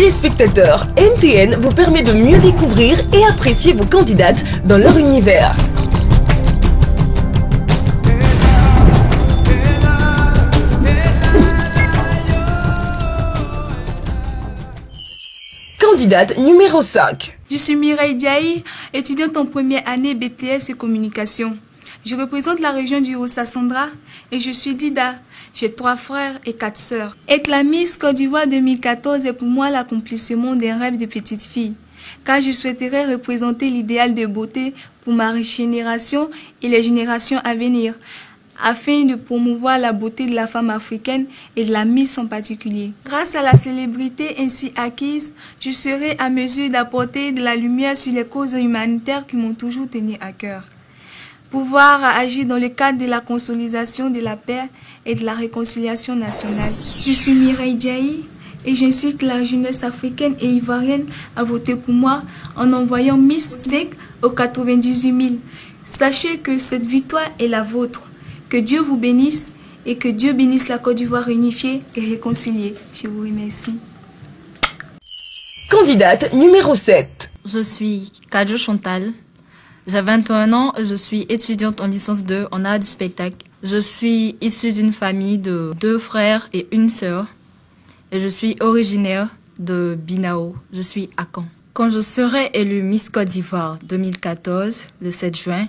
téléspectateurs, NTN vous permet de mieux découvrir et apprécier vos candidates dans leur univers. Candidate numéro 5. Je suis Mireille Diaye, étudiante en première année BTS et communication. Je représente la région du Haut-Sassandra et je suis Dida. J'ai 3 frères et 4 sœurs. Être la Miss Côte d'Ivoire 2014 est pour moi l'accomplissement d'un rêve de petite fille, car je souhaiterais représenter l'idéal de beauté pour ma génération et les générations à venir, afin de promouvoir la beauté de la femme africaine et de la Miss en particulier. Grâce à la célébrité ainsi acquise, je serai à mesure d'apporter de la lumière sur les causes humanitaires qui m'ont toujours tenu à cœur. Pouvoir agir dans le cadre de la consolidation de la paix et de la réconciliation nationale. Je suis Mireille Diaye et j'incite la jeunesse africaine et ivoirienne à voter pour moi en envoyant Miss 5 aux 98 000. Sachez que cette victoire est la vôtre. Que Dieu vous bénisse et que Dieu bénisse la Côte d'Ivoire unifiée et réconciliée. Je vous remercie. Candidate numéro 7. Je suis Kadjo Chantal. J'ai 21 ans et je suis étudiante en licence 2 en art du spectacle. Je suis issue d'une famille de 2 frères et 1 sœur. Et je suis originaire de Binao. Je suis à Caen. Quand je serai élue Miss Côte d'Ivoire 2014, le 7 juin,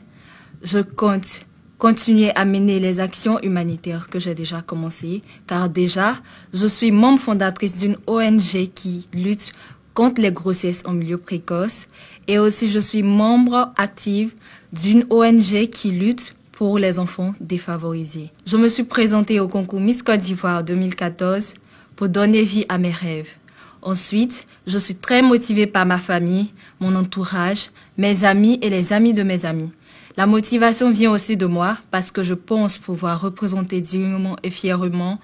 je compte continuer à mener les actions humanitaires que j'ai déjà commencées, car déjà, je suis membre fondatrice d'une ONG qui lutte contre les grossesses en milieu précoce et aussi je suis membre active d'une ONG qui lutte pour les enfants défavorisés. Je me suis présentée au concours Miss Côte d'Ivoire 2014 pour donner vie à mes rêves. Ensuite, je suis très motivée par ma famille, mon entourage, mes amis et les amis de mes amis. La motivation vient aussi de moi parce que je pense pouvoir représenter dignement et fièrement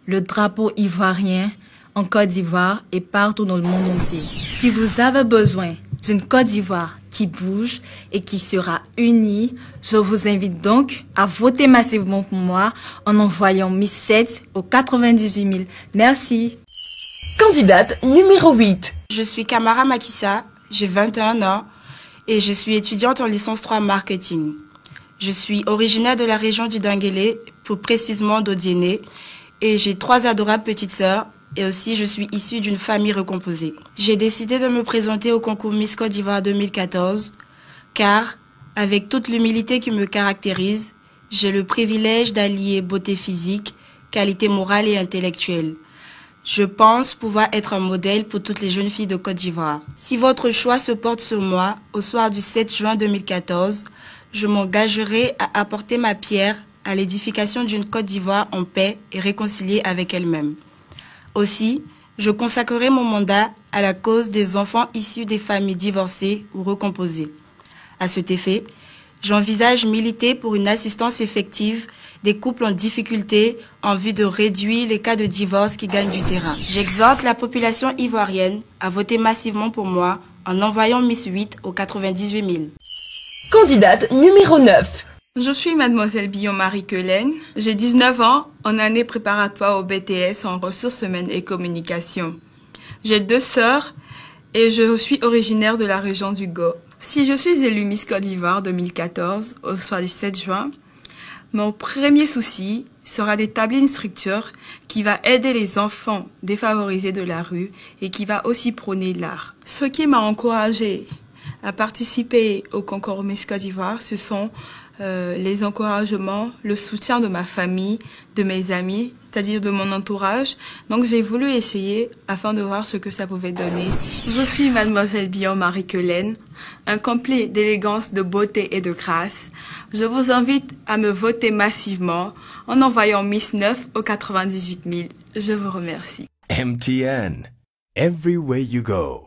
le drapeau ivoirien en Côte d'Ivoire et partout dans le monde entier. Si vous avez besoin d'une Côte d'Ivoire qui bouge et qui sera unie, je vous invite donc à voter massivement pour moi en envoyant Miss 7 aux 98 000. Merci. Candidate numéro 8. Je suis Kamara Makissa, j'ai 21 ans et je suis étudiante en licence 3 marketing. Je suis originaire de la région du Denguélé, plus précisément d'Odiéné, et j'ai 3 adorables petites sœurs et aussi je suis issue d'une famille recomposée. J'ai décidé de me présenter au concours Miss Côte d'Ivoire 2014 car, avec toute l'humilité qui me caractérise, j'ai le privilège d'allier beauté physique, qualité morale et intellectuelle. Je pense pouvoir être un modèle pour toutes les jeunes filles de Côte d'Ivoire. Si votre choix se porte sur moi, au soir du 7 juin 2014, je m'engagerai à apporter ma pierre à l'édification d'une Côte d'Ivoire en paix et réconciliée avec elle-même. Aussi, je consacrerai mon mandat à la cause des enfants issus des familles divorcées ou recomposées. À cet effet, j'envisage militer pour une assistance effective des couples en difficulté en vue de réduire les cas de divorce qui gagnent du terrain. J'exhorte la population ivoirienne à voter massivement pour moi en envoyant Miss 8 aux 98 000. Candidate numéro 9. Je suis mademoiselle Billon-Marie Quelaine. J'ai 19 ans en année préparatoire au BTS en ressources humaines et communication. J'ai 2 sœurs et je suis originaire de la région du Go. Si je suis élue Miss Côte d'Ivoire 2014 au soir du 7 juin, mon premier souci sera d'établir une structure qui va aider les enfants défavorisés de la rue et qui va aussi prôner l'art. Ce qui m'a encouragée à participer au concours Miss Côte d'Ivoire, ce sont les encouragements, le soutien de ma famille, de mes amis, c'est-à-dire de mon entourage. Donc j'ai voulu essayer afin de voir ce que ça pouvait donner. Je suis mademoiselle Billon-Marie Quelaine, un complet d'élégance, de beauté et de grâce. Je vous invite à me voter massivement en envoyant Miss 9 aux 98 000. Je vous remercie. MTN. Everywhere you go.